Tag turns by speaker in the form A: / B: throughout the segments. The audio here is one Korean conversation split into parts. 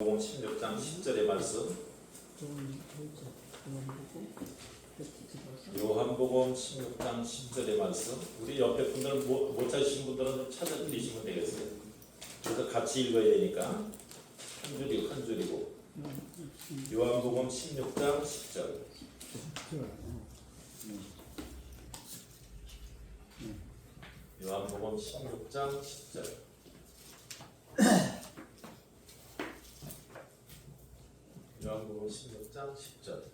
A: 요한복음 16장 10절의 말씀. 요한복음 16장 10절의 말씀. 우리 옆에 분들은 못 찾으신 분들은 좀 찾아드리시면 되겠어요. 그래서 같이 읽어야 되니까 한 줄이고. 요한복음 16장 10절. 요한복음 16장 10절. 요한복음 16장 10절.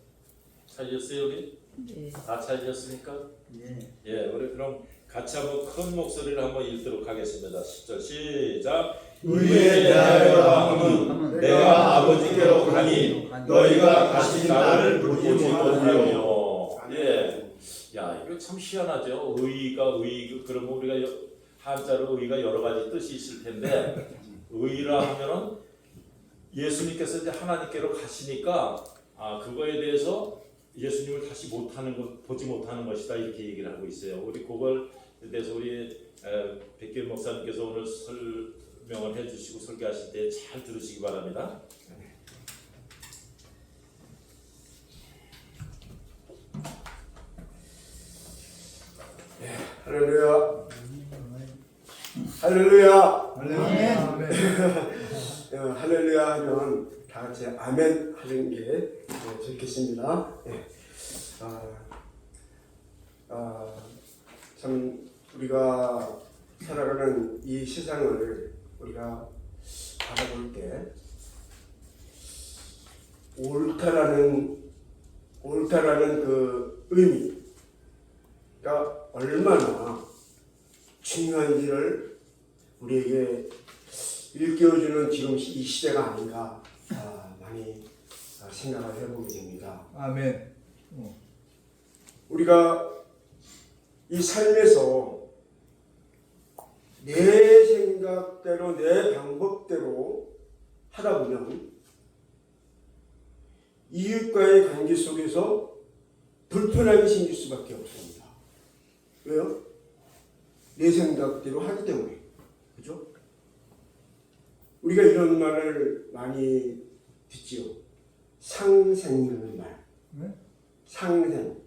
A: 찾으셨어요, 우리?
B: 네.
A: 다 찾으셨습니까?
C: 예.
A: 예, 우리 그럼 같이 한번 큰 목소리를 한번 읽도록 하겠습니다. 10절 시작.
C: 의에 대하여 하면
A: 내가 아버지께로 가니 너희가 다시 나를 보지 못하며. 예, 야 이거 참 희한하죠. 그러면 우리가 한자로 의가 여러 가지 뜻이 있을 텐데 의라 하면은 예수님께서 이제 하나님께로 가시니까 그거에 대해서 예수님을 다시 보지 못하는 것이다 이렇게 얘기를 하고 있어요. 우리 그걸 대해서 우리 백길 목사님께서 오늘 설명을 해주시고 설교하실 때 잘 들으시기 바랍니다.
D: 할렐루야. 할렐루야. 할렐루야 하면 다 같이 아멘 하는 게 좋겠습니다. 참 우리가 살아가는 이 세상을 우리가 바라볼 때 옳다라는 그 의미가 얼마나 중요한지를 우리에게 일깨워주는 지금 이 시대가 아닌가 많이 생각을 해보게 됩니다.
C: 아멘.
D: 우리가 이 삶에서 내 생각대로 내 방법대로 하다 보면 이웃과의 관계 속에서 불편함이 생길 수밖에 없습니다. 왜요? 내 생각대로 하기 때문에. 그죠? 우리가 이런 말을 많이 듣지요. 상생이라는 말.
C: 네?
D: 상생.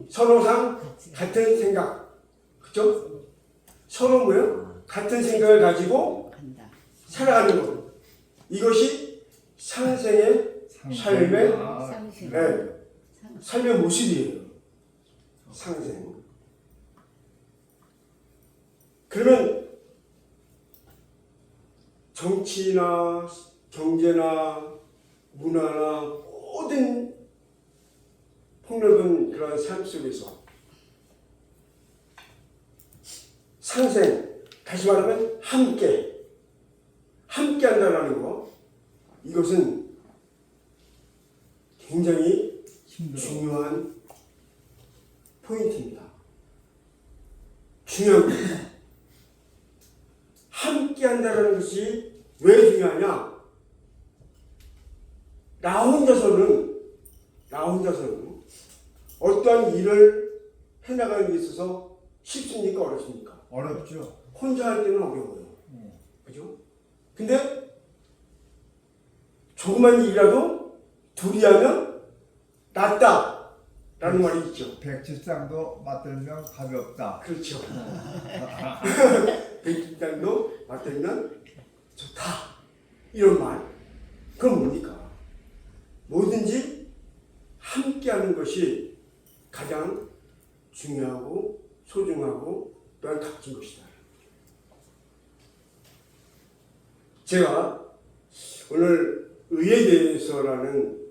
D: 서로상 같은 생각. 그죠? 서로 뭐요? 같은 생각을 가지고 살아가는 것. 이것이 상생의 삶의 삶의 모습이에요. 상생. 그러면 정치나 경제나 문화나 모든 폭넓은 그런 삶 속에서 상생, 다시 말하면 함께 한다는 거, 이것은 굉장히 중요한 포인트입니다. 중요합니다. 함께 한다는 것이 왜 중요하냐? 나 혼자서는 어떠한 일을 해나가는 데 있어서 쉽습니까? 어렵습니까?
C: 어렵죠.
D: 혼자 할 때는 어려워요. 그죠? 근데 조그만 일이라도 둘이 하면 낫다라는 말이 있죠.
C: 백지장도 맞들면 가볍다.
D: 그렇죠. 백지장도 맞들면 좋다. 이런 말. 그건 뭡니까? 뭐든지 함께하는 것이 가장 중요하고 소중하고 또한 값진 것이다. 제가 오늘 의에 대해서라는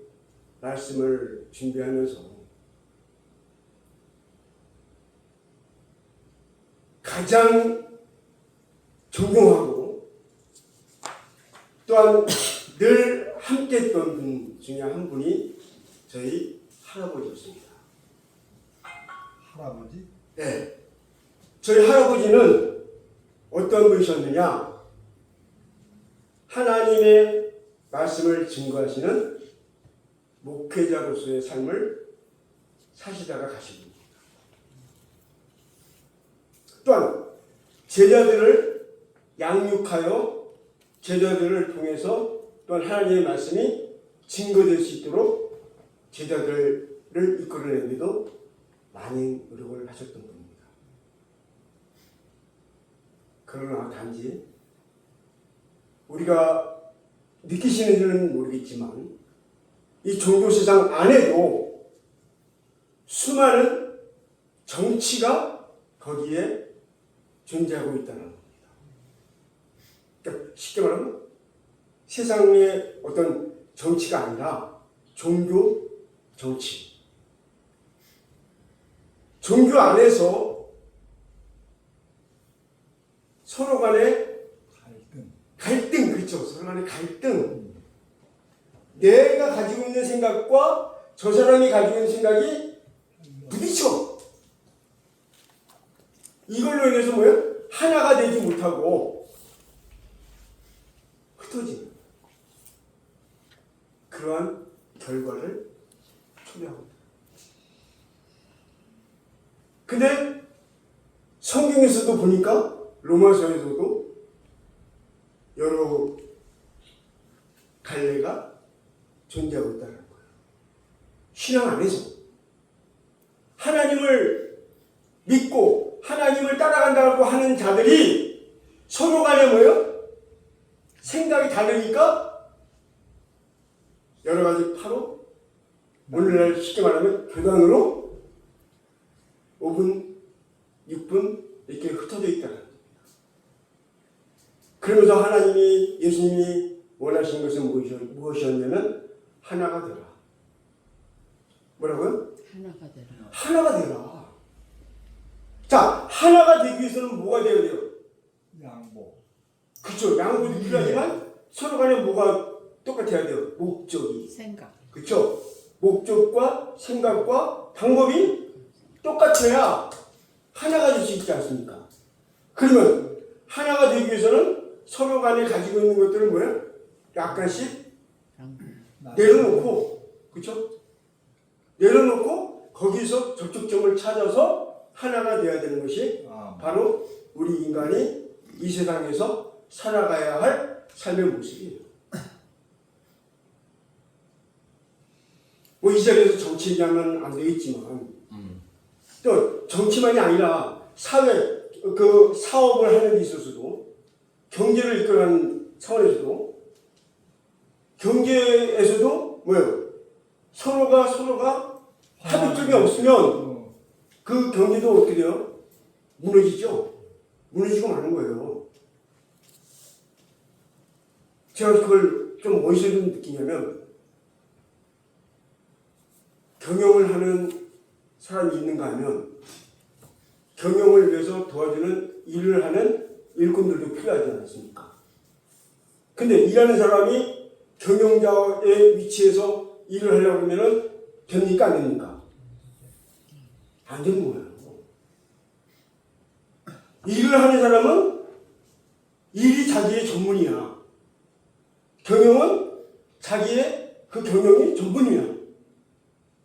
D: 말씀을 준비하면서 가장 존경하고 또한 늘 함께 했던 분 중에 한 분이 저희 할아버지였습니다.
C: 할아버지?
D: 네. 저희 할아버지는 어떤 분이셨느냐? 하나님의 말씀을 증거하시는 목회자로서의 삶을 사시다가 가신 분입니다. 또한 제자들을 양육하여 제자들을 통해서 또한 하나님의 말씀이 증거될 수 있도록 제자들을 이끌어내기도 많은 노력을 하셨던 분입니다. 그러나 단지 우리가 느끼시는지는 모르겠지만 이 종교 세상 안에도 수많은 정치가 거기에 존재하고 있다는 겁니다. 그러니까 쉽게 말하면 세상의 어떤 정치가 아니라 종교 정치. 종교 안에서 서로 간에 갈등, 그렇죠. 서로 간에 갈등. 내가 가지고 있는 생각과 저 사람이 가지고 있는 생각이 부딪혀. 이걸로 인해서 뭐예요? 하나가 되지 못하고 흩어지는 그러한 결과를 초래합니다. 근데 성경에서도 보니까 로마서에서도 여러 갈래가 존재하고 있다는 거예요. 신앙 안에서 하나님을 믿고 하나님을 따라간다고 하는 자들이 서로 간에 뭐예요? 생각이 다르니까 여러 가지 파로 오늘날 쉽게 말하면 교단으로 5분, 6분 이렇게 흩어져 있다는 겁니다. 그러면서 하나님이 예수님이 원하신 것은 무엇이었냐면 하나가 되라. 뭐라고요?
B: 하나가 되라.
D: 하나가 되라. 자, 하나가 되기 위해서는 뭐가 되어야 돼요?
C: 양보.
D: 그렇죠. 양보도 필요하지만 서로 간에 뭐가 똑같아야 돼요? 목적이.
B: 생각.
D: 그렇죠. 목적과 생각과 방법이 똑같아야 하나가 될 수 있지 않습니까? 그러면 하나가 되기 위해서는 서로 간에 가지고 있는 것들을 뭐예요? 약간씩 내려놓고, 그렇죠? 내려놓고 거기서 접촉점을 찾아서 하나가 되어야 되는 것이 바로 우리 인간이 이 세상에서 살아가야 할 삶의 모습이에요. 뭐 이 자리에서 정치 얘기하면 안 되겠지만 또 정치만이 아니라 사회, 그 사업을 하는 데 있어서도 경제를 이끌어가는 차원에서도 경제에서도 뭐예요? 서로가 합의점이 없으면 그 경제도 어떻게 돼요? 무너지죠? 무너지고 마는 거예요. 제가 그걸 좀 어디서 느끼냐면 경영을 하는 사람이 있는가 하면 경영을 위해서 도와주는 일을 하는 일꾼들도 필요하지 않습니까? 근데 일하는 사람이 경영자의 위치에서 일을 하려고 하면은 됩니까? 안 됩니까? 안 되는 거예요. 일을 하는 사람은 일이 자기의 전문이야. 경영은 자기의 그 경영이 전문이야.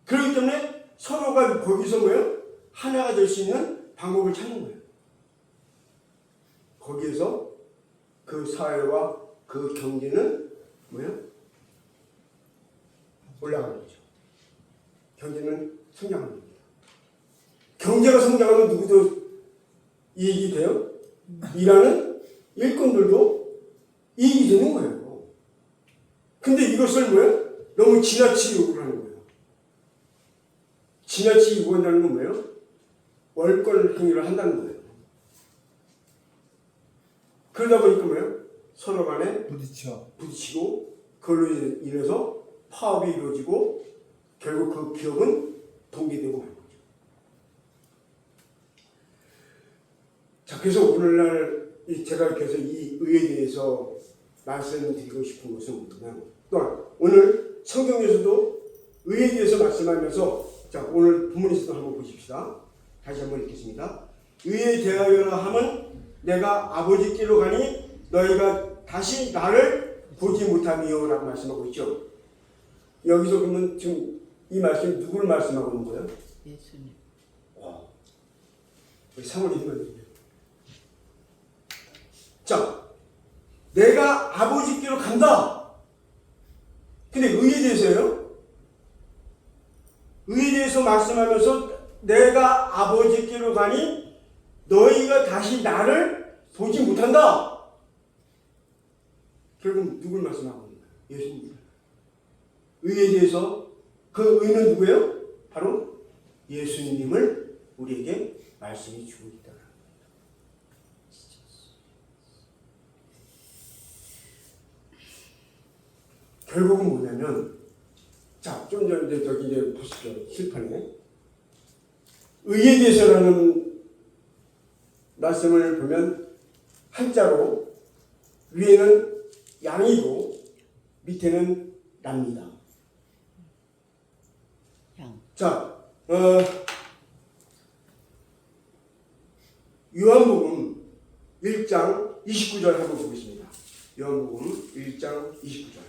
D: 그렇기 때문에 서로가 거기서 뭐예요? 하나가 될 수 있는 방법을 찾는 거예요. 거기에서 그 사회와 그 경제는 뭐예요? 올라가는 거죠. 경제는 성장하는 겁니다. 경제가 성장하면 누구도 이익이 돼요? 일하는 일꾼들도 이익이 되는 거예요. 근데 이것을 뭐예요? 너무 지나치게 요구를 하는 거예요. 지나치게 요구한다는 건 뭐예요? 월권 행위를 한다는 거예요. 그러다 보니까 뭐예요? 서로 간에 부딪히고 그걸로 인해서 파업이 이루어지고 결국 그 기업은 동기되고 하는 거죠. 자, 그래서 오늘날 제가 그래서 이 의에 대해서 말씀드리고 싶은 것은 뭐냐면 또한 오늘 성경에서도 의에 대해서 말씀하면서 자, 오늘 본문에서도 한번 보십시다. 다시 한번 읽겠습니다. 의에 대하여라 함은 내가 아버지께로 가니 너희가 다시 나를 보지 못하미요 라고 말씀하고 있죠. 여기서 그러면 지금 이 말씀 누구를 말씀하고 있는 거예요?
B: 예수님.
D: 우리 사모님은 자, 내가 아버지께로 간다. 근데 의에 대해서요? 의에 대해서 말씀하면서 내가 아버지께로 가니 너희가 다시 나를 보지 못한다. 결국 누굴 말씀하고 있는 거예요? 예수님. 의에 대해서 그 의는 누구예요? 바로 예수님을 우리에게 말씀해 주고 있다. 결국은 뭐냐면, 자, 좀 전에 저기 이제 보십시오. 실판에. 의에 대해서라는 말씀을 보면 한자로 위에는 양이고 밑에는 납니다. 자, 요한복음 1장 29절 한번 보겠습니다. 요한복음 1장 29절.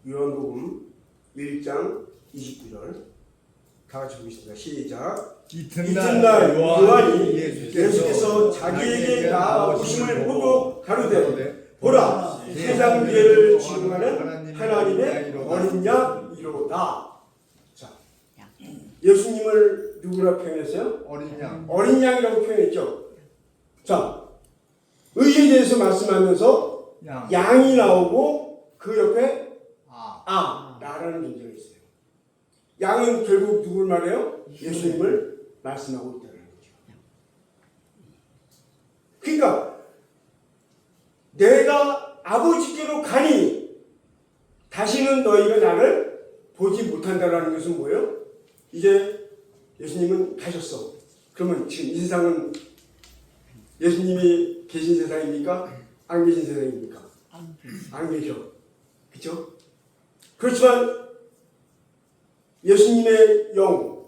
D: 요한복음 1장 29절 다 같이 보겠습니다. 시작.
C: 이튿날
D: 요한이
C: 예수께서
D: 예수께서 자기에게 나아오심을 보고 가로되 보라 세상 죄를 지음하는 하나님의 어린 양이로다. 자, 예수님을 누구라 표현했어요?
C: 어린 양.
D: 어린 양이라고 표현했죠. 자, 의에 대해서 말씀하면서
C: 양.
D: 양이 나오고 그 옆에
C: 아.
D: 나라는 존재가 있어요. 양은 결국 누굴 말해요? 예수님을 말씀하고 있다는 거죠. 그러니까 내가 아버지께로 가니 다시는 너희가 나를 보지 못한다라는 것은 뭐예요? 이제 예수님은 가셨어. 그러면 지금 이 세상은 예수님이 계신 세상입니까? 안 계신 세상입니까? 안 계셔. 그렇죠? 그렇지만 예수님의 영,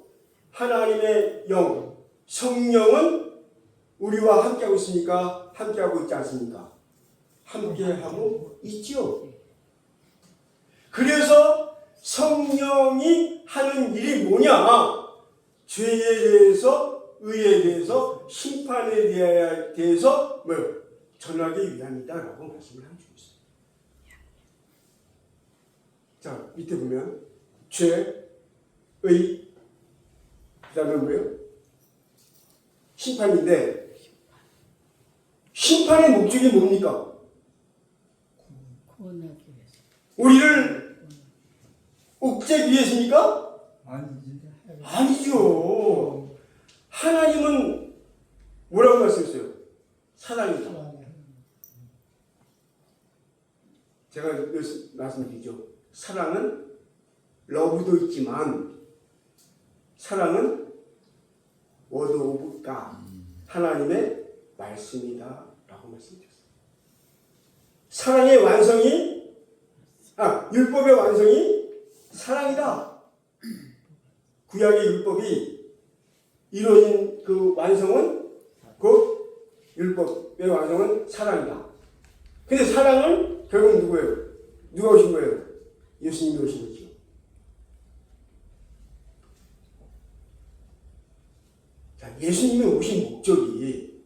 D: 하나님의 영, 성령은 우리와 함께하고 있으니까 함께하고 있지 않습니까? 함께하고 있죠. 그래서 성령이 하는 일이 뭐냐? 죄에 대해서, 의에 대해서, 심판에 대해서 뭐요? 전하기 위함이다라고 말씀을 하고 있어요. 자, 밑에 보면 죄, 의, 그 다음에 뭐예요? 심판인데 심판의 목적이 뭡니까? 우리를 옥죄기 위해서입니까? 아니죠. 하나님은 뭐라고 말씀했어요? 사랑이다. 제가 말씀드리죠. 사랑은 러브도 있지만 사랑은 워드 오브 갓, 하나님의 말씀이다 라고 말씀드렸어요. 사랑의 완성이 율법의 완성이 사랑이다. 구약의 율법이 이루어진 그 완성은 곧 율법의 완성은 사랑이다. 근데 사랑은 결국 누구예요? 누가 오신 거예요? 예수님이 오신 거죠. 자, 예수님이 오신 목적이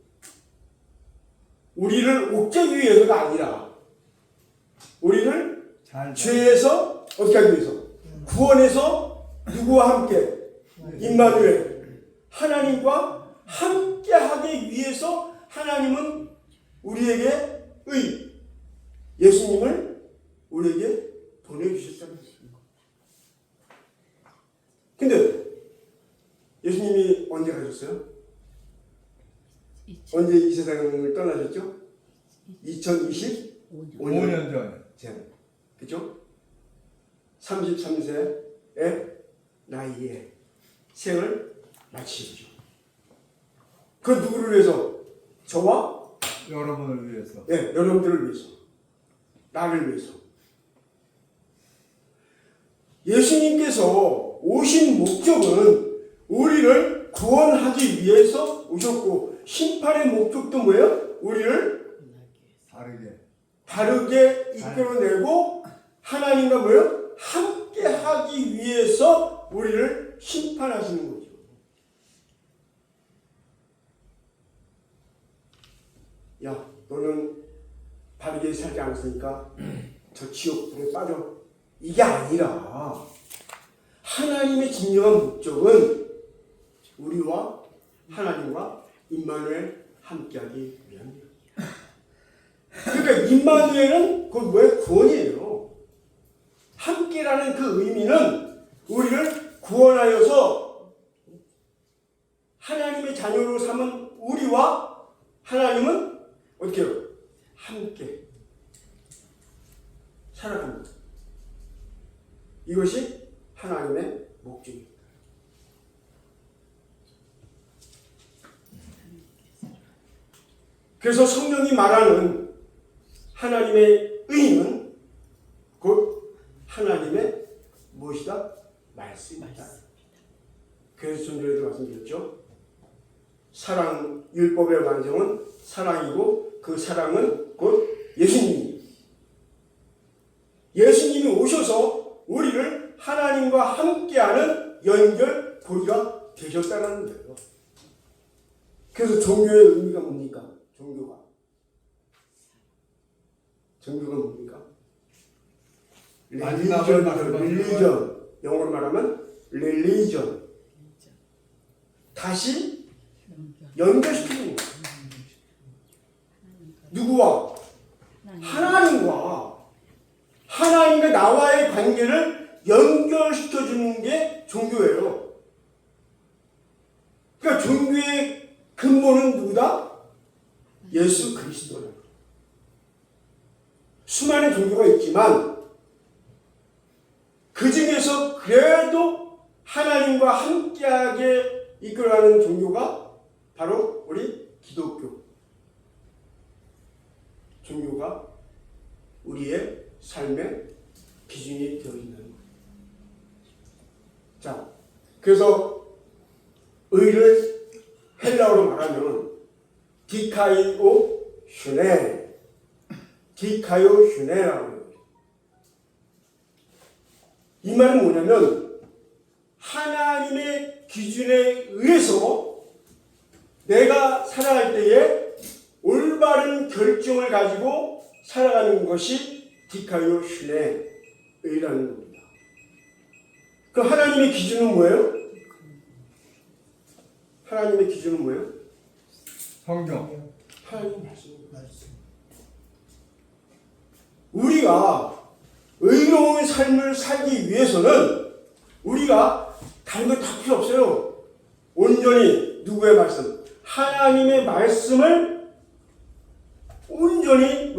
D: 우리를 옥죄기 위해서가 아니라 우리를 죄에서 어떻게 하기 위해서? 구원해서 누구와 함께? 임마누엘 하나님과 함께 하기 위해서 하나님은 우리에게 예수님을 우리에게 보내주셨다는 것입니다. 근데 예수님이 언제 가셨어요? 언제 이 세상을 떠나셨죠? 2025년 전. 그죠? 33세의 나이에 생을 마치셨죠. 그 누구를 위해서? 저와
C: 여러분을 위해서.
D: 네, 여러분들을 위해서. 나를 위해서. 예수님께서 오신 목적은 우리를 구원하기 위해서 오셨고 심판의 목적도 뭐예요? 우리를 바르게 이끌어내고 하나님과 뭐요? 함께 하기 위해서 우리를 심판하시는 거죠. 야, 너는 바르게 살지 않았으니까 저 지옥불에 빠져. 이게 아니라 하나님의 진정한 목적은 우리와 하나님과 임마누엘 함께하기 위함이에요. 그러니까 임마누엘은 그건 뭐예요? 구원이에요. 함께라는 그 의미는 우리를 구원하여서 하나님의 자녀로 삼은 우리와 하나님은 어떻게 해요? 함께 살아갑니다. 이것이 하나님의 목적입니다. 그래서 성령이 말하는 하나님의 의는 곧 하나님의 무엇이다? 말씀이다. 그래서 좀 전에도 말씀드렸죠. 사랑, 율법의 완성은 사랑이고 그 사랑은 곧 예수님입니다. 예수님이 오셔서 우리를 하나님과 함께하는 연결고리가 되셨다는 거예요. 그래서 종교의 의미가 뭡니까? 종교가 뭡니까? 릴리전. 영어로 말하면 릴리전. 다시 연결시키는 거예요. 누구와? 하나님과. 하나님과 나와의 관계를 연결시켜주는 게 종교예요. 그러니까 종교의 근본은 누구다? 예수 그리스도다. 수많은 종교가 있지만 그 중에서 그래도 하나님과 함께하게 이끌어가는 종교가 바로 우리 기독교. 종교가 우리의 삶의 기준이 되어 있는 거예요. 자, 그래서 의를 헬라어로 말하면 디카이오 슈네라고 해요. 이 말은 뭐냐면 하나님의 기준에 의해서 내가 살아갈 때에 올바른 결정을 가지고 살아가는 것이 디카이오 슈네의라는 겁니다. 그 하나님의 기준은 뭐예요? 하나님의 기준은 뭐예요?
C: 성경.
D: 하나님 말씀. 우리가 의로운 삶을 살기 위해서는 우리가 다른 거 다 필요 없어요. 온전히 누구의 말씀? 하나님의 말씀을 온전히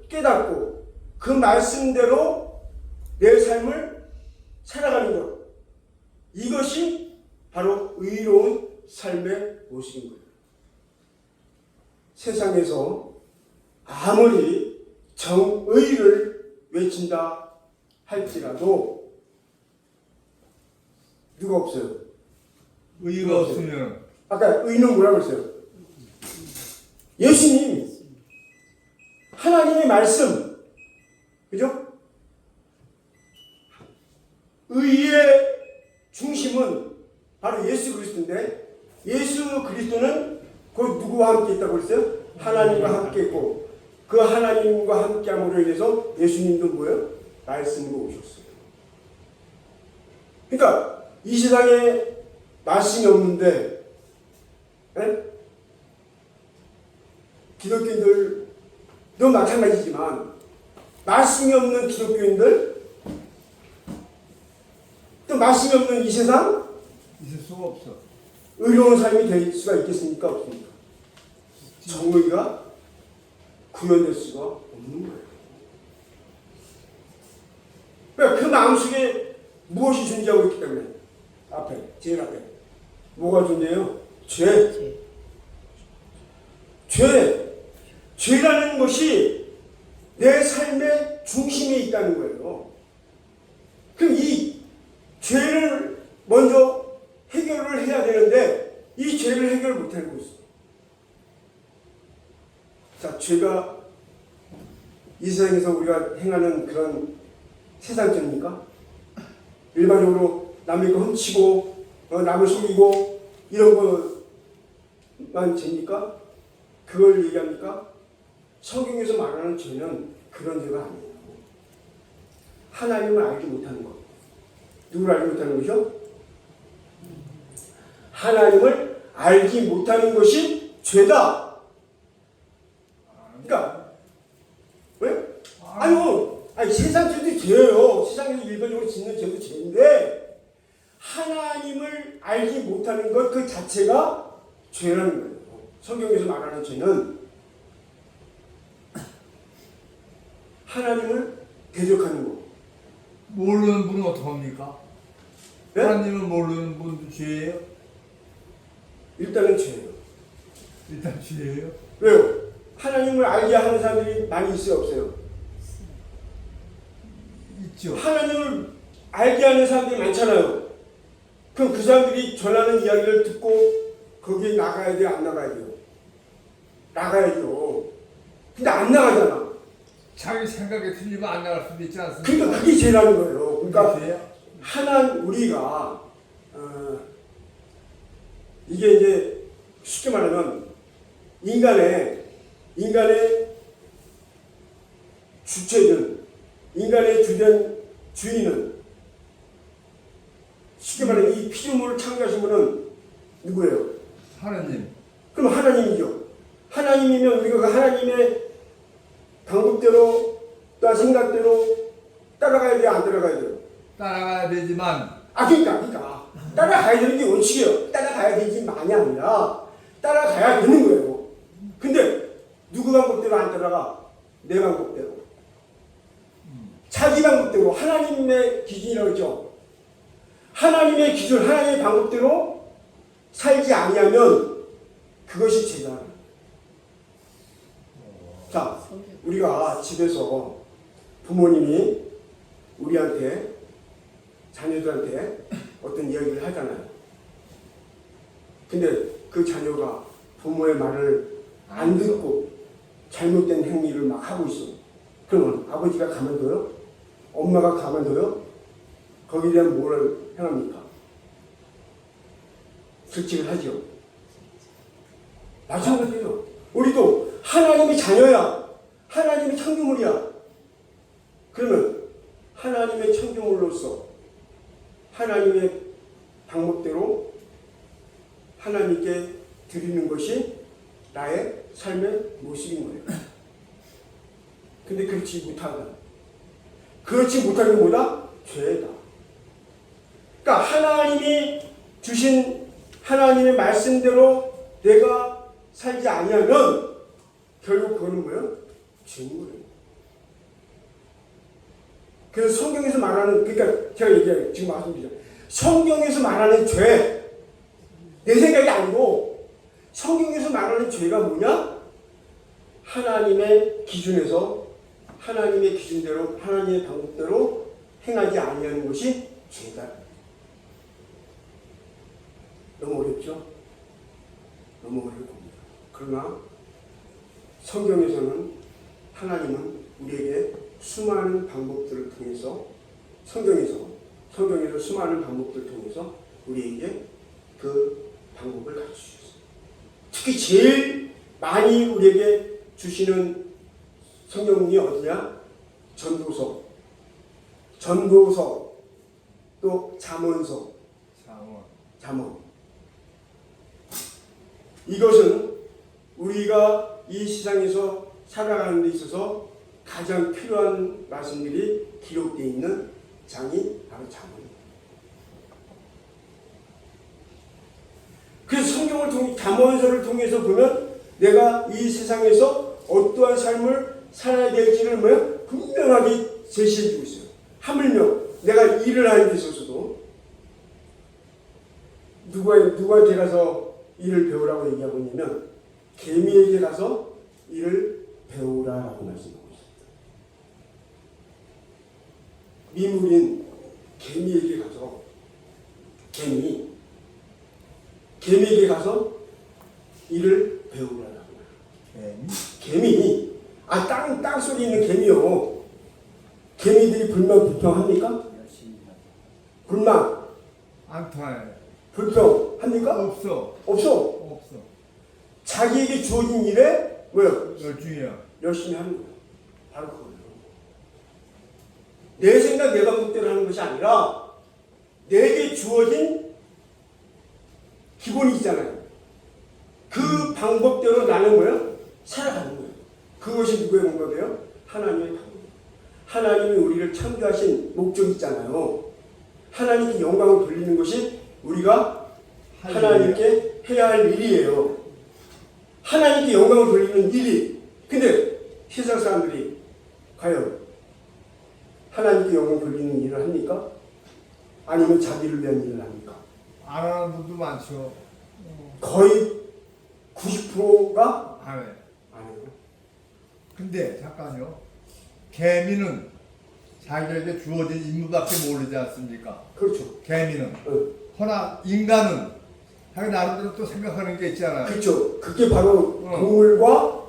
D: 깨닫고 그 말씀대로 내 삶을 살아가는 것. 이것이 바로 의로운 삶의 모습인 거예요. 세상에서 아무리 정의를 외친다 할지라도 누가 없어요?
C: 의가 없으면
D: 아까 의는 뭐라고 했어요? 예수님, 하나님의 말씀, 그죠? 의의 중심은 바로 예수 그리스도인데 예수 그리스도는 곧 누구와 함께 있다고 그랬어요? 하나님과 함께 있고 그 하나님과 함께함으로 인해서 예수님도 뭐예요? 말씀으로 오셨어요. 그러니까 이 세상에 말씀이 없는데 기독교인들도 마찬가지지만 말씀이 없는 기독교인들 또 말씀이 없는 이 세상
C: 있을 수가 없어.
D: 의로운 삶이 될 수가 있겠습니까? 없습니까? 정의가 구현될 수가 없는 거예요. 그러니까 그 마음속에 무엇이 존재하고 있기 때문에 제일 앞에 뭐가 존재해요? 죄라는 것이 내 삶의 중심에 있다는 거예요. 그럼 이 죄를 먼저 해결을 해야 되는데 이 죄를 해결을 못하고 있어요. 자, 죄가 이 세상에서 우리가 행하는 그런 세상죄입니까? 일반적으로 남의 거 훔치고 남을 속이고 이런 것만 죄입니까? 그걸 얘기합니까? 성경에서 말하는 죄는 그런 죄가 아니에요. 하나님을 알지 못하는 것. 누구를 알지 못하는 것이요? 하나님을 알지 못하는 것이 죄다. 그러니까 왜? 아니 세상 죄도 죄예요. 세상에서 일반적으로 짓는 죄도 죄인데 하나님을 알지 못하는 것 그 자체가 죄라는 거예요. 성경에서 말하는 죄는 하나님을 대적하는 거.
C: 모르는 분은 어떡합니까?
D: 네?
C: 하나님을 모르는 분도 죄예요?
D: 일단은 죄예요.
C: 일단 죄예요?
D: 왜요? 하나님을 알게 하는 사람들이 많이 있어요, 없어요?
C: 있죠.
D: 하나님을 알게 하는 사람들이 많잖아요. 그럼 그 사람들이 전하는 이야기를 듣고 거기에 나가야 돼요, 안 나가야 돼요? 나가야죠. 근데 안 나가잖아.
C: 자기 생각에 틀리면 안 나갈 수도 있지 않습니까?
D: 그러니까 그게 죄라는 거예요. 그러니까
C: 죄야?
D: 우리가 이게 이제 쉽게 말하면 인간의 주체는 인간의 주된 주인은 쉽게 말하면 이 피조물을 창조하신 분은 누구예요?
C: 하나님.
D: 그럼 하나님이죠. 하나님이면 우리가 그 하나님의 방법대로 또 생각대로 따라가야 돼요, 안 따라가야 돼요?
C: 따라가야 되지만
D: 그러니까 따라가야 되는 게 원칙이에요. 따라가야 되지만이 아니라 따라가야 되는 거예요. 근데 누구 방법대로 안 따라가? 내 방법대로. 자기 방법대로 하나님의 기준이라고 했죠. 하나님의 기준, 하나님의 방법대로 살지 아니하면 그것이 죄다. 자, 우리가 집에서 부모님이 우리한테 자녀들한테 어떤 이야기를 하잖아요. 근데 그 자녀가 부모의 말을 안 듣고 잘못된 행위를 막 하고 있어. 그러면 아버지가 가만둬요? 엄마가 가만둬요? 거기에 대한 뭐를 행합니까? 질책을 하죠. 마찬가지예요. 우리도 하나님의 자녀야. 하나님의 창조물이야. 그러면 하나님의 창조물로서 하나님의 방법대로 하나님께 드리는 것이 나의 삶의 모습인 거예요. 근데 그렇지 못하다. 그렇지 못하는 게 뭐다? 죄다. 그러니까 하나님이 주신 하나님의 말씀대로 내가 살지 아니하면 결국 그거는 뭐예요? 죄인 거예요. 그래서 성경에서 말하는, 그러니까 제가 얘기해요. 지금 말씀드리죠. 성경에서 말하는 죄, 내 생각이 아니고 성경에서 말하는 죄가 뭐냐? 하나님의 기준에서 하나님의 기준대로 하나님의 방법대로 행하지 아니하는 것이 죄다. 너무 어렵죠? 너무 어려울 겁니다. 그러나 성경에서는 하나님은 우리에게 수많은 방법들을 통해서 성경에서 수많은 방법들을 통해서 우리에게 그 방법을 가르쳐주셨어요. 특히 제일 많이 우리에게 주시는 성경이 어디냐? 전도서, 또 잠언서, 잠언. 이것은 우리가 이 세상에서 살아가는 데 있어서 가장 필요한 말씀들이 기록되어 있는 장이 바로 잠언입니다. 그래서 성경을 통해 잠언서를 통해서 보면 내가 이 세상에서 어떠한 삶을 살아야 될지를 분명하게 제시해 주고 있어요. 하물며 내가 일을 하는 데 있어서도 누구한테 가서 일을 배우라고 얘기하고 있냐면 개미에게 가서 일을 배우라라고 말씀하고 있습니다. 미물인 개미에게 가서 개미에게 가서 일을 배우라라고 말해요. 개미? 땅 속에 속에 있는 개미요. 개미들이 불평합니까? 불만,
C: 안 통해.
D: 불평합니까?
C: 없어.
D: 없어.
C: 없어.
D: 자기에게 주어진 일에 뭐요?
C: 열중이야.
D: 열심히 하는 거예요. 바로 그거예요. 내 생각, 내 방법대로 하는 것이 아니라 내게 주어진 기본이 있잖아요. 그 방법대로 나는 뭐예요? 살아가는 거예요. 그것이 누구의 방법이에요? 하나님의 방법. 하나님이 우리를 창조하신 목적이 있잖아요. 하나님께 영광을 돌리는 것이 우리가 하나님께 해야 할 일이에요. 하나님께 영광을 돌리는 일이. 근데 세상 사람들이 과연 하나님께 영광 돌리는 일을 합니까? 아니면 자기를 위한 일을 합니까?
C: 안 하는 분도 많죠.
D: 거의 90%가
C: 안 해.
D: 안 해요.
C: 근데 잠깐요. 개미는 자기에게 주어진 임무밖에 모르지 않습니까?
D: 그렇죠.
C: 개미는.
D: 응.
C: 허나 인간은 자기 나름대로 또 생각하는 게 있잖아요.
D: 그렇죠. 그게 바로
C: 어.
D: 동물과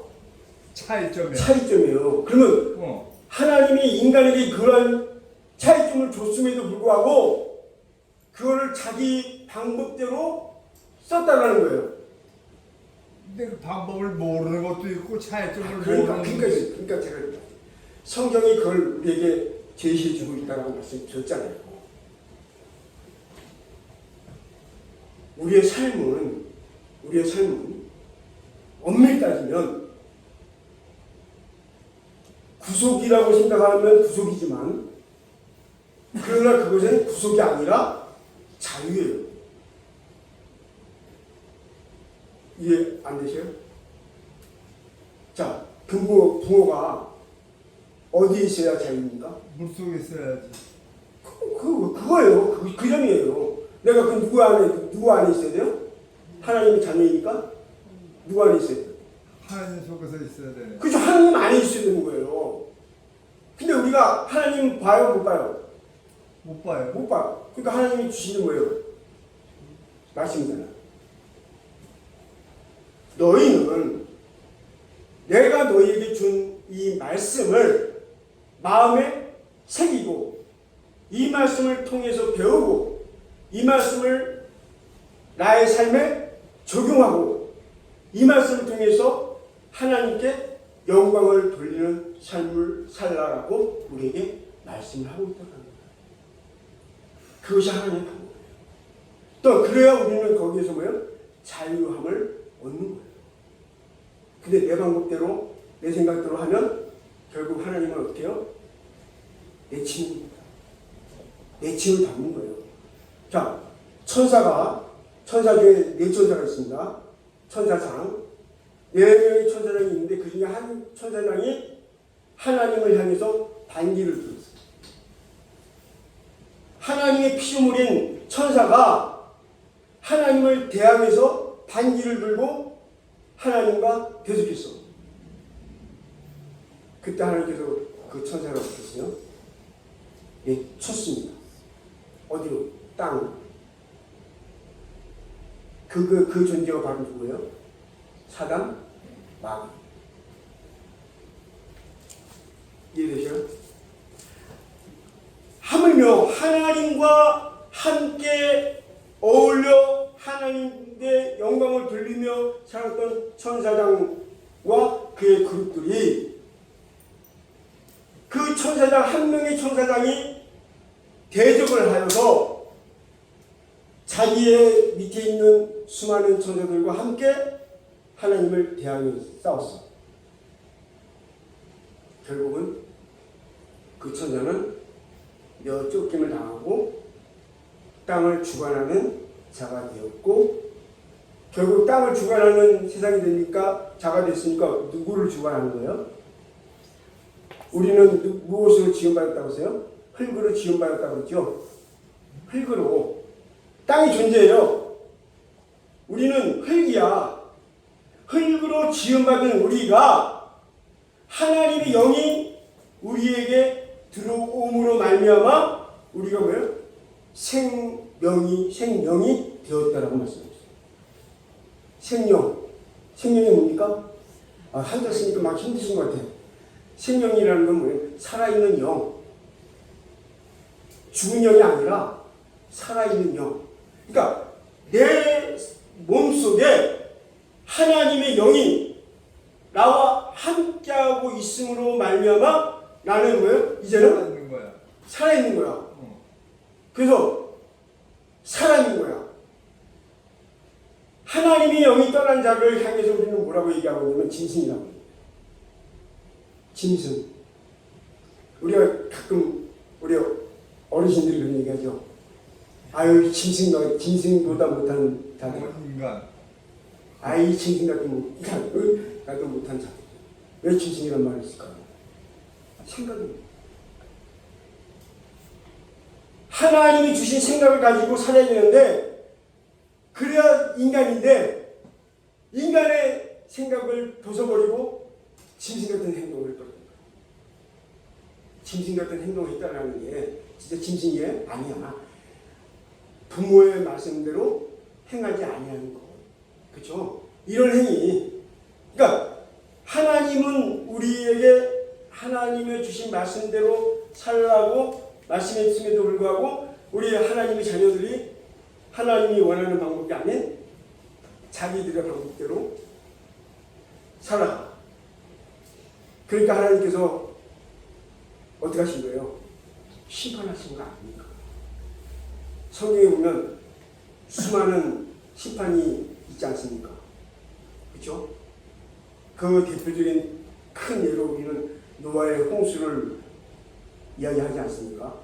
C: 차이점이야.
D: 차이점이에요. 그러면 하나님이 인간에게 그런 차이점을 줬음에도 불구하고 그거를 자기 방법대로 썼다라는 거예요.
C: 근데 그 방법을 모르는 것도 있고 차이점을
D: 그러니까
C: 모르는 것도 있고.
D: 그러니까 제가 성경이 그걸 우리에게 제시해주고 있다는 말씀 드렸잖아요. 우리의 삶은 엄밀히 따지면 구속이라고 생각하면 구속이지만 그러나 그것은 구속이 아니라 자유예요. 이해 안 되세요? 자, 붕어가 어디에 있어야 자유입니까?
C: 물속에 있어야지.
D: 그거예요. 그 점이에요. 내가 그 누구 안에 있어야 돼요? 하나님의 자녀이니까 누구 안에 있어야 돼요?
C: 하나님 속에서 있어야 돼.
D: 그죠? 하나님 안에 있어야 되는 거예요. 근데 우리가 하나님 봐요, 못 봐요?
C: 못 봐요.
D: 못 봐요. 그러니까 하나님이 주시는 거예요. 말씀이잖아요. 너희는 내가 너희에게 준 이 말씀을 마음에 새기고 이 말씀을 통해서 배우고 이 말씀을 나의 삶에 적용하고 이 말씀을 통해서 하나님께 영광을 돌리는 삶을 살라라고 우리에게 말씀을 하고 있다는 거예요. 그것이 하나님의 방법이에요. 또 그래야 우리는 거기에서 뭐예요? 자유함을 얻는 거예요. 근데 내 방법대로 내 생각대로 하면 결국 하나님은 어떻게 해요? 내치입니다. 내침을 담는 거예요. 자, 천사 중에 4천사가 있습니다. 천사장. 4명의 천사장이 있는데 그 중에 한 천사장이 하나님을 향해서 반기를 들었어요. 하나님의 피조물인 천사가 하나님을 대항해서 반기를 들고 하나님과 대적했어. 그때 하나님께서 그 천사를 어떻게 했어요? 쳤습니다. 어디로? 땅. 그 존재가 바로 누구예요? 사단, 마귀. 이해되셔요? 하물며 하나님과 함께 어울려 하나님의 영광을 돌리며 살았던 천사장과 그의 그룹들이 그 천사장 한 명의 천사장이 대적을 하여서 자기의 밑에 있는 수많은 천사들과 함께 하나님을 대항해 싸웠어. 결국은 그 천사는 몇 쫓김을 당하고 땅을 주관하는 자가 되었고, 결국 땅을 주관하는 세상이 되니까 자가 됐으니까 누구를 주관하는 거예요? 우리는 무엇으로 지음받았다고 하세요? 흙으로 지음받았다고 그러죠? 흙으로. 땅이 존재해요. 우리는 흙이야. 흙으로 지음받은 우리가 하나님의 영이 우리에게 들어옴으로 말미암아 우리가 뭐예요? 생명이 되었다라고 말씀하셨어요. 생명이 뭡니까? 한자 쓰니까 막 힘드신 것 같아요. 생명이라는 건 뭐예요? 살아있는 영. 죽은 영이 아니라 살아있는 영. 그러니까 내 몸속에 하나님의 영이 나와 함께하고 있음으로 말미암아 나는 뭐예요? 이제는
C: 있는 거야.
D: 살아있는 거야. 그래서 살아있는 거야. 하나님의 영이 떠난 자를 향해서 우리는 뭐라고 얘기하고 있냐면 짐승이라고 해요. 짐승. 우리가 가끔 우리 어르신들이 그런 얘기하죠. 아유 짐승보다 못한 자들.
C: 인간.
D: 아이 짐승 같은 나도 못한 자들. 왜 짐승이란 말을 쓸까요? 생각입니다. 하나님이 주신 생각을 가지고 살아야 되는데 그래야 인간인데 인간의 생각을 벗어버리고 짐승 같은 행동을 했거든요. 짐승 같은 행동을 했다는 게 진짜 짐승이 아니야. 부모의 말씀대로 행하지 아니하는 거. 그렇죠? 이런 행위. 그러니까 하나님은 우리에게 하나님의 주신 말씀대로 살라고 말씀했음에도 불구하고 우리 하나님의 자녀들이 하나님이 원하는 방법이 아닌 자기들의 방법대로 살아가. 그러니까 하나님께서 어떻게 하신 거예요? 심판하신 거 아닙니까? 성경에 보면 수많은 심판이 있지 않습니까? 그렇죠? 그 대표적인 큰 예로 우리는 노아의 홍수를 이야기하지 않습니까?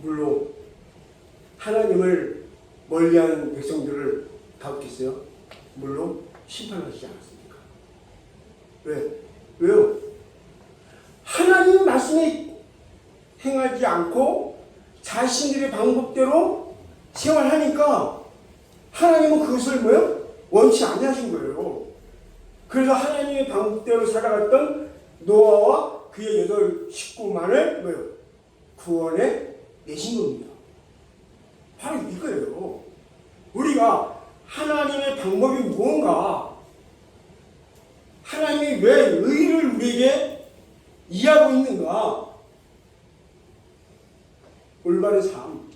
D: 물론 하나님을 멀리하는 백성들을 가혹했어요. 물론 심판하시지 않았습니까? 왜요? 하나님 말씀에 행하지 않고 자신들의 방법대로 생활하니까 하나님은 그것을 뭐요? 원치 아니하신 거예요. 그래서 하나님의 방법대로 살아갔던 노아와 그의 8 식구만을 뭐요? 구원에 내신 겁니다. 바로 이거예요. 우리가 하나님의 방법이 무언가, 하나님이 왜 의를 우리에게 이해하고 있는가, 올바른 삶,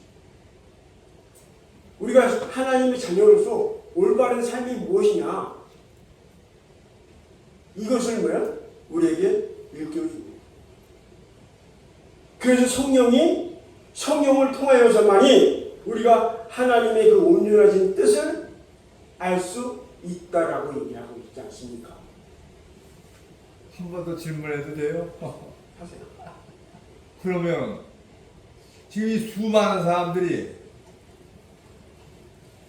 D: 우리가 하나님의 자녀로서 올바른 삶이 무엇이냐, 이것을 뭐야? 우리에게 일깨워줍니다. 그래서 성령을 통하여서만이 우리가 하나님의 그 온전하신 뜻을 알 수 있다라고 얘기하고 있지 않습니까?
C: 한 번 더 질문해도 돼요?
D: 하세요.
C: 그러면 지금 이 수많은 사람들이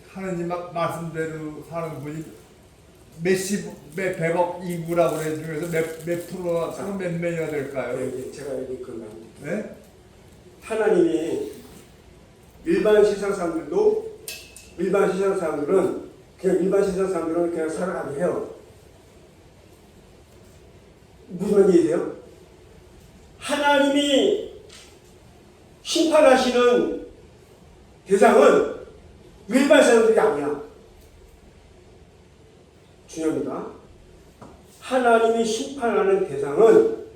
C: 하나님 말씀대로 사는 분이 몇 백억 인구라고 그래 중에서 몇 프로가 몇 명이나 될까요?
D: 네, 제가 여기 그 말.
C: 네?
D: 하나님이 일반 세상 사람들은 그냥 살아가게 해요. 무슨 말이에요? 하나님이 심판하시는 대상은 일반 사람들이 아니야. 중요합니다. 하나님이 심판하는 대상은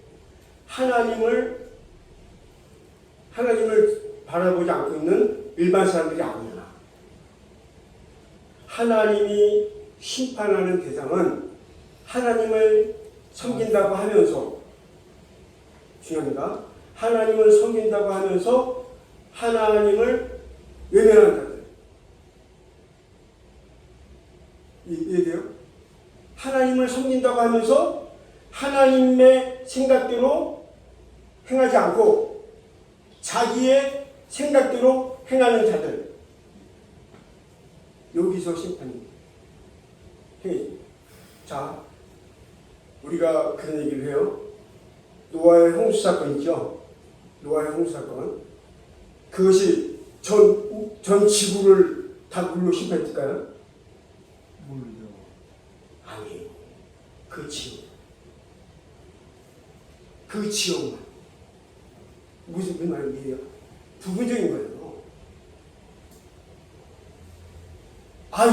D: 하나님을 바라보지 않고 있는 일반 사람들이 아니야. 하나님이 심판하는 대상은 하나님을 섬긴다고 하면서, 중요합니다. 하나님을 섬긴다고 하면서 하나님을 외면하는 자들. 이해돼요? 하나님을 섬긴다고 하면서 하나님의 생각대로 행하지 않고 자기의 생각대로 행하는 자들. 여기서 심판이 행해집니다. 자, 우리가 그런 얘기를 해요. 노아의 홍수 사건 있죠? 노아의 홍수 사건. 그것이 전 지구를 다 물로 심판했을까요?
C: 모르죠.
D: 아니에요. 그 지역만. 무슨 말이에요? 부분적인 거예요.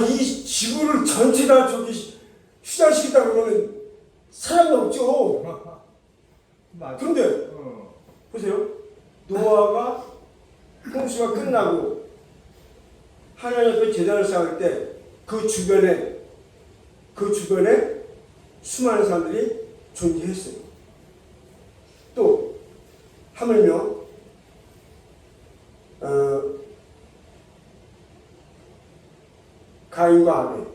D: 이 지구를 전체 다 휴전시키다 그러면 사람이 없죠.
C: 맞아.
D: 그런데 보세요. 노아가 홍수가 끝나고 하나님 앞에 제단을 쌓을 때 그 주변에 수많은 사람들이 존재했어요. 또 하물며 가인과 아벨.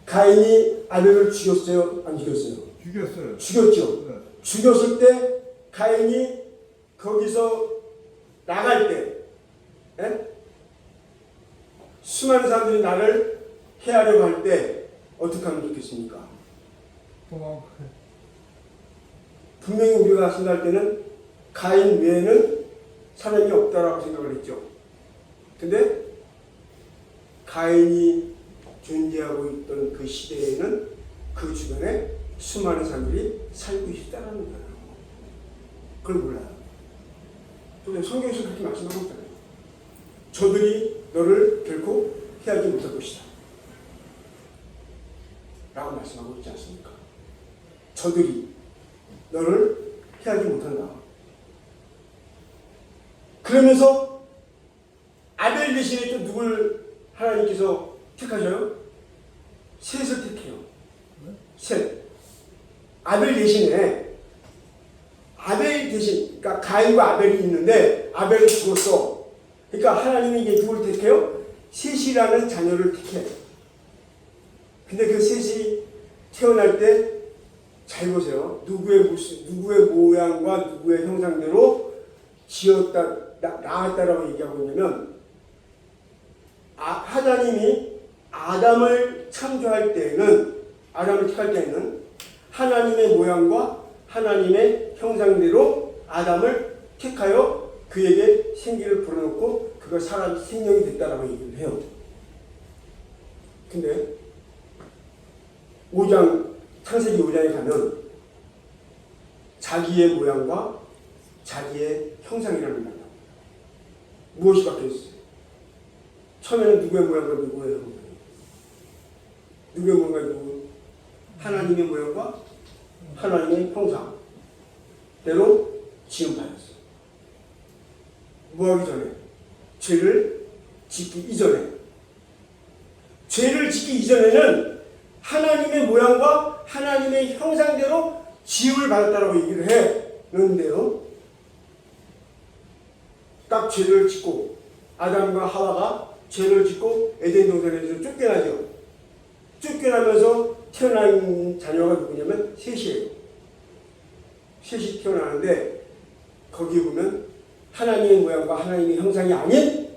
D: 가인이 아벨을 죽였어요? 안 죽였어요?
C: 죽였어요.
D: 죽였죠.
C: 네.
D: 죽였을 때 가인이 거기서 나갈 때 수많은 사람들이 나를 해하려고 할 때 어떻게 하면 좋겠습니까? 분명히 우리가 생각할 때는 가인 외에는 사람이 없다라고 생각을 했죠. 근데 가인이 존재하고 있던 그 시대에는 그 주변에 수많은 사람들이 살고 있다는 거예요. 그걸 몰라요. 또 성경에서 그렇게 말씀하고 있잖아요. 저들이 너를 결코 해하지 못할 것이다 라고 말씀하고 있지 않습니까? 저들이 너를 해하지 못한다. 그러면서 아벨 대신에 또 누굴 하나님께서 택하셔요? 셋을 택해요. 셋. 아벨 대신, 그러니까 가인과 아벨이 있는데 아벨은 죽었어. 그러니까 하나님이 이제 누굴 택해요? 셋이라는 자녀를 택해. 근데 그 셋이 태어날 때 잘 보세요. 누구의 모양과 누구의 형상대로 지었다, 낳았다라고 얘기하고 있냐면, 하나님이 아담을 창조할 때에는, 아담을 택할 때에는 하나님의 모양과 하나님의 형상대로 아담을 택하여 그에게 생기를 불어넣고 그가 사람 생명이 됐다라고 얘기를 해요. 근데 창세기 5장에 가면 자기의 모양과 자기의 형상이라는 말이야. 무엇이 바뀌었어요? 처음에는 누구의 모양과 누구의 형상? 누구의 모양과 누구? 하나님의 모양과 하나님의 형상대로 지음받았어요. 뭐하기 전에? 죄를 짓기 이전에. 죄를 짓기 이전에는 하나님의 모양과 하나님의 형상대로 지음을 받았다라고 얘기를 했는데요. 딱 죄를 짓고 아담과 하와가 죄를 짓고 에덴 동산에서 쫓겨나죠. 쫓겨나면서 태어난 자녀가 누구냐면 셋이에요. 셋이 태어나는데 거기 보면 하나님의 모양과 하나님의 형상이 아닌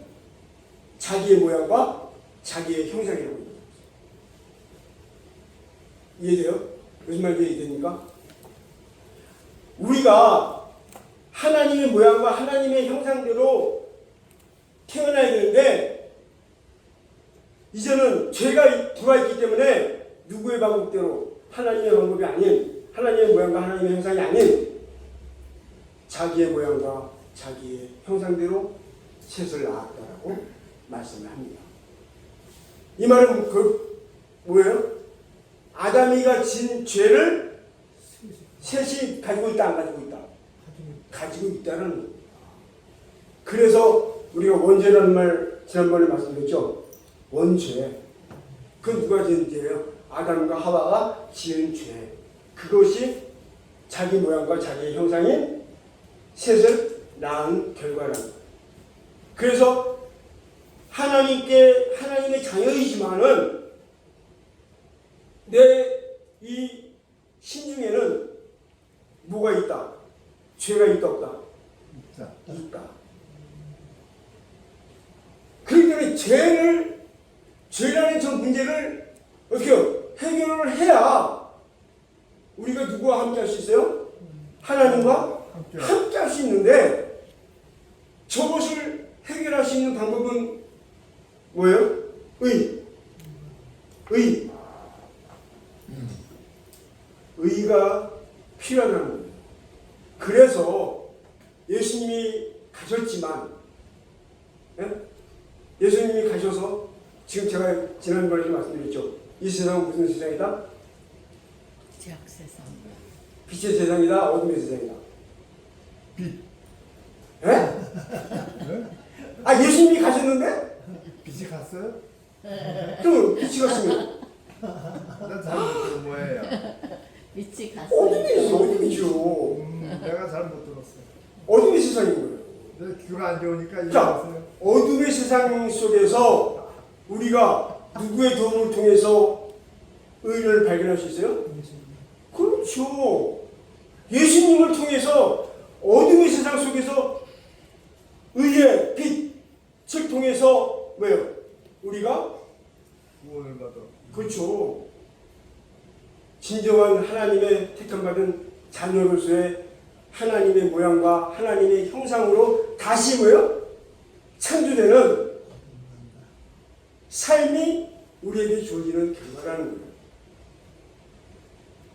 D: 자기의 모양과 자기의 형상이라고 합니다. 이해돼요? 무슨 말인지 이해됩니까? 우리가 하나님의 모양과 하나님의 형상대로 태어나야 되는데 이제는 죄가 들어와 있기 때문에 누구의 방법대로 하나님의 방법이 아닌 하나님의 모양과 하나님의 형상이 아닌 자기의 모양과 자기의 형상대로 셋을 낳았다라고 말씀을 합니다. 이 말은 뭐예요? 아담이가 진 죄를 셋이 가지고 있다, 안 가지고 있다? 가지고 있다는 겁니다. 그래서 우리가 원죄라는 말 지난번에 말씀드렸죠. 원죄. 그건 누가 지은 죄예요? 아담과 하와가 지은 죄. 그것이 자기 모양과 자기의 형상인 셋을 낳은 결과랍니다. 그래서 하나님의 자녀이지만은 내 이 심중에는 뭐가 있다? 죄가 있다 없다? 있다. 그렇기 때문에 죄라는 저 문제를 어떻게 해결을 해야 우리가 누구와 함께 할 수 있어요? 하나님과 함께 할 수 있는데 저것을 해결할 수 있는 방법은 뭐예요? 의가 필요하다는 거예요. 그래서 예수님이 가셨지만, 예수님이 가셔서 지금 제가 지난번에도 말씀드렸죠. 이 세상은 무슨 세상이다?
B: 죄악 세상.
D: 빛의 세상이다. 어둠의 세상이다.
C: 빛.
D: 예? 아 예수님이 가셨는데?
C: 빛이 갔어요?
D: 그럼 빛이 갔으면
C: 난잘 모르고 뭐예요.
B: 빛이 갔어요.
D: 어둠이죠.
C: 내가 잘 못 들었어요.
D: 어둠의 세상인 거예요.
C: 내 귀가 안 좋으니까
D: 자,
C: 이해하세요.
D: 어둠의 세상 속에서 우리가 누구의 도움을 통해서 의를 발견할 수 있어요? 그렇죠. 예수님을 통해서 어둠의 세상 속에서 의의 빛을 통해서 왜요? 우리가
C: 구원을 받아.
D: 그렇죠. 진정한 하나님의 택함받은 자녀로서의 하나님의 모양과 하나님의 형상으로 다시 뭐요? 창조되는 삶이 우리에게 주어지는 결과라는 거예요.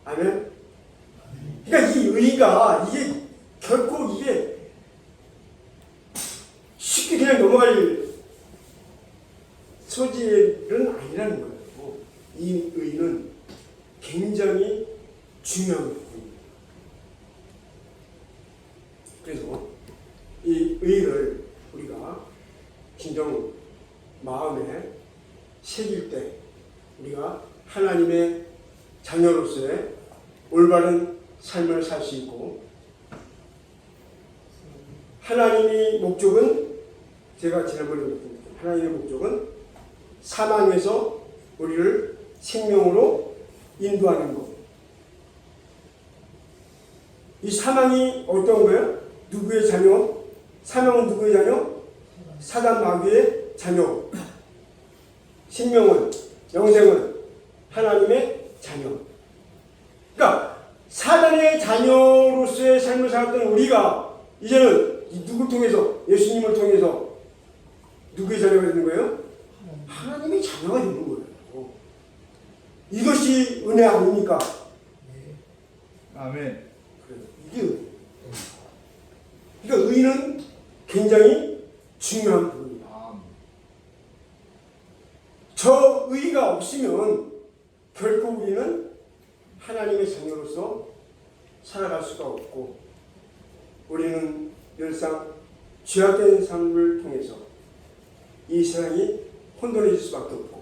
D: 아멘? 그러니까 이 의가 이게 결코 이게 쉽게 그냥 넘어갈 소질은 아니라는 거예요. 이 의는 굉장히 중요한 거예요. 그래서 이 의를 우리가 진정 마음에 새길 때 우리가 하나님의 자녀로서의 올바른 삶을 살 수 있고, 하나님의 목적은 제가 지난번에 말씀드렸죠. 하나님의 목적은 사망에서 우리를 생명으로 인도하는 것. 이 사망이 어떤 거예요? 누구의 자녀? 사망은 누구의 자녀? 사단 마귀의 자녀. 생명은, 영생은 하나님의 자녀. 그러니까 사단의 자녀로서의 삶을 살았던 우리가 이제는 누굴 통해서? 예수님을 통해서 누구의 자녀가 되는 거예요? 하나님의 자녀가 되는 거예요. 이것이 은혜 아닙니까?
C: 아멘.
D: 이게 의. 그러니까 의는 굉장히 중요한 부분입니다. 저 의가 없으면 결코 우리는 하나님의 자녀로서 살아갈 수가 없고, 우리는 늘상 죄악된 삶을 통해서 이 세상이 혼돈해질 수밖에 없고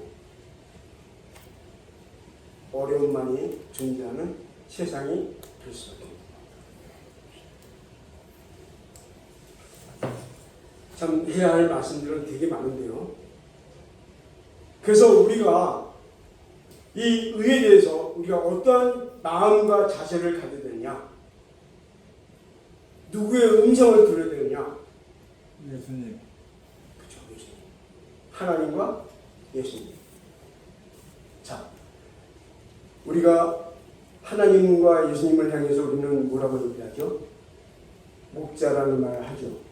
D: 어려움만이 존재하는 세상이 될 수밖에 없습니다. 참 해야 할 말씀들은 되게 많은데요. 그래서 우리가 이 의에 대해서 우리가 어떠한 마음과 자세를 가져야 되느냐, 누구의 음성을 들어야 되느냐.
C: 예수님.
D: 그렇죠, 예수님. 하나님과 예수님. 자, 우리가 하나님과 예수님을 향해서 우리는 뭐라고 얘기하죠? 목자라는 말을 하죠.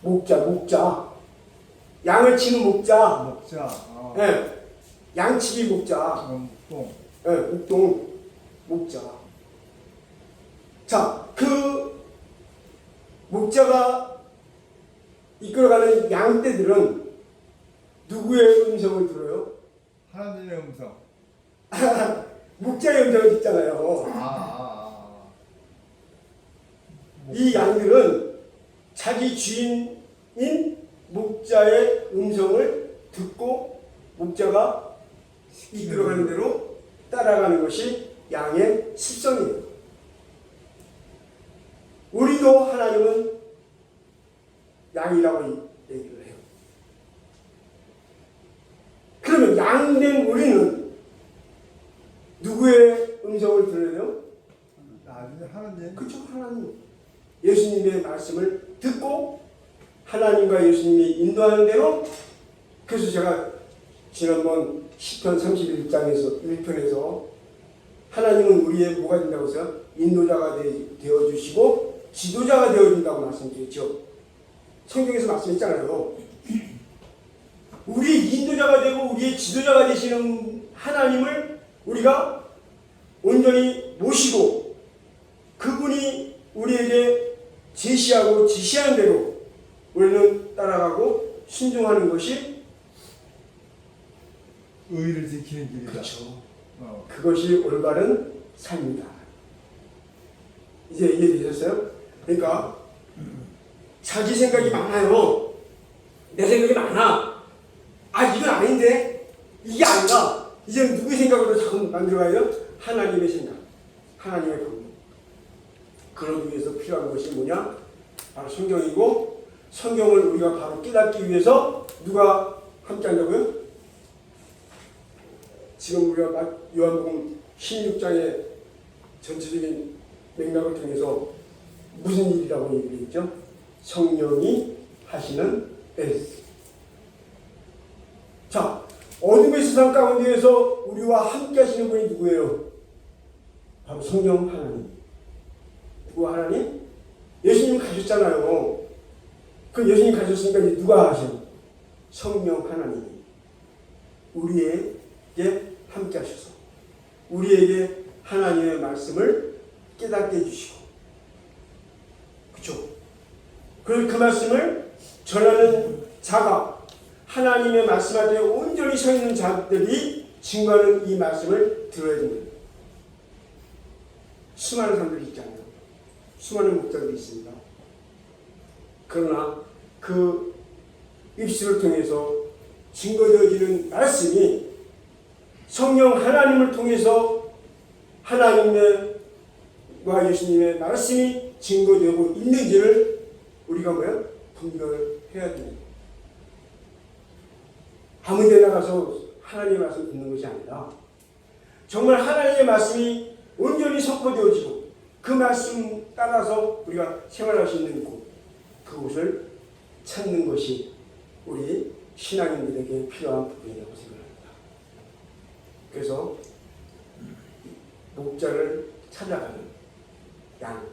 D: 목자. 양을 치는 목자.
C: 목자.
D: 네. 양치기 목자.
C: 묵동.
D: 네, 목동 목자. 자, 그 목자가 이끌어가는 양떼들은 누구의 음성을 들어요?
C: 하나님의 음성.
D: 목자의 음성을 듣잖아요. 이 양들은 자기 주인인 목자의 음성을 듣고 목자가 이끌어가는 대로 따라가는 것이 양의 습성이에요. 우리도 하나님은 양이라고 얘기를 해요. 그러면 양된 우리는 누구의 음성을 들어야 돼요?
C: 나중에 하나님.
D: 그렇죠, 하나님. 예수님의 말씀을 듣고 하나님과 예수님이 인도하는 대로. 그래서 제가 지난번 시편 31장에서 1편에서 하나님은 우리의 뭐가 된다고 했어요? 인도자가 되어주시고 지도자가 되어준다고 말씀드렸죠. 성경에서 말씀했잖아요. 우리의 인도자가 되고 우리의 지도자가 되시는 하나님을 우리가 온전히 모시고 그분이 우리에게 제시하고 지시하는 대로 우리는 따라가고 순종하는 것이
C: 의를 지키는 길이다.
D: 그렇죠.
C: 어.
D: 그것이 올바른 삶이다. 이제 이해되셨어요? 그러니까 자기 생각이 많아요. 내 생각이 많아. 아 이건 아닌데 이게 아니다. 이제 누구의 생각으로 자꾸 만들어가요? 하나님의 생각, 하나님의 방법. 그러기 위해서 필요한 것이 뭐냐? 바로 성경이고 성경을 우리가 바로 깨닫기 위해서 누가 함께 한다고요? 지금 우리가 요한복음 16장의 전체적인 맥락을 통해서 무슨 일이라고 얘기를 했죠? 성령이 하시는 일. 자, 어둠의 세상 가운데에서 우리와 함께 하시는 분이 누구예요? 바로 성령 하나님. 누구 하나님? 예수님 가셨잖아요. 그 예수님 가셨으니까 이제 누가 하셔? 성령 하나님이 우리에게 함께 하셔서 우리에게 하나님의 말씀을 깨닫게 해주시고, 그렇죠? 그리고 그 말씀을 전하는 자가 하나님의 말씀 앞에 온전히 서 있는 자들이 증거하는 이 말씀을 들어야 됩니다. 수많은 사람들이 있잖아요. 수많은 목자들이 있습니다. 그러나 그 입술을 통해서 증거되어지는 말씀이 성령 하나님을 통해서 하나님과 예수님의 말씀이 증거되고 있는지를 우리가 뭐야? 분별해야 됩니다. 아무 데나 가서 하나님의 말씀 듣는 것이 아니라 정말 하나님의 말씀이 온전히 선포되어지고 그 말씀 따라서 우리가 생활할 수 있는 곳, 그곳을 찾는 것이 우리 신앙인들에게 필요한 부분이라고 생각합니다. 그래서 목자를 찾아가는 양,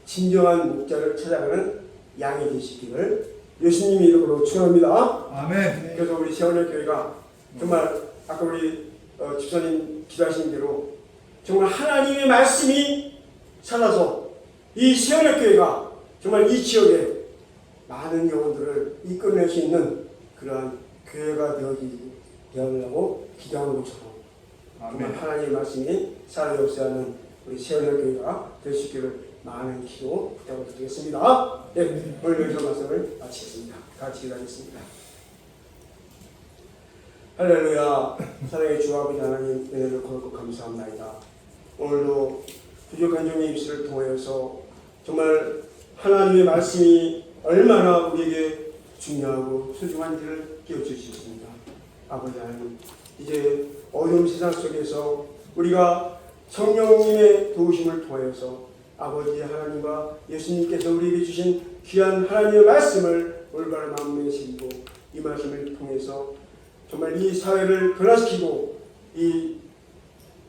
D: 진정한 목자를 찾아가는 양이 되시기를 예수님의 이름으로 축원합니다.
C: 아멘.
D: 그래서 우리 세월의 교회가 정말 아까 우리 집사님 기도하신 대로 정말 하나님의 말씀이 살아서 이 세월의 교회가 정말 이 지역에 많은 영혼들을 이끌어낼 수 있는 그러한 교회가 되어가려고 기도하는 것처럼 정말 하나님의 말씀이 살아있어야 하는 우리 세월의 교회가 될 수 있기를 많은 기도 부탁을 드리겠습니다. 네, 오늘 여기서 말씀을 마치겠습니다. 같이 기도하겠습니다. 할렐루야. 사랑의 주 아버지 하나님 은혜를 고맙고 감사합니다. 오늘도 부족한 종의 입술을 통하여서 정말 하나님의 말씀이 얼마나 우리에게 중요하고 소중한지를 깨우쳐주셨습니다. 아버지 하나님, 이제 어려운 세상 속에서 우리가 성령님의 도우심을 통하여서 아버지 하나님과 예수님께서 우리에게 주신 귀한 하나님의 말씀을 올바른 마음에 새기고 이 말씀을 통해서 정말 이 사회를 변화시키고 이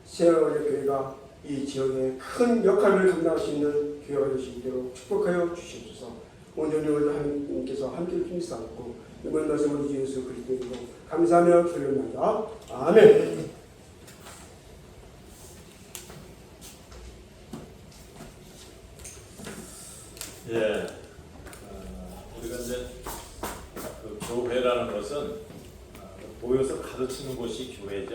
D: 세월의 교회가 이 지역에 큰 역할을 감당할 수 있는 교회가 될 수 있도록 축복하여 주시옵소서. 오늘 하나님께서 함께 힘써 안고 이번 말씀을 주 예수 그리스도의 이름으로 감사하며 기도합니다. 아멘.
A: 예, 우리가 이제 그 교회라는 것은 보여서 가르치는 곳이 교회죠.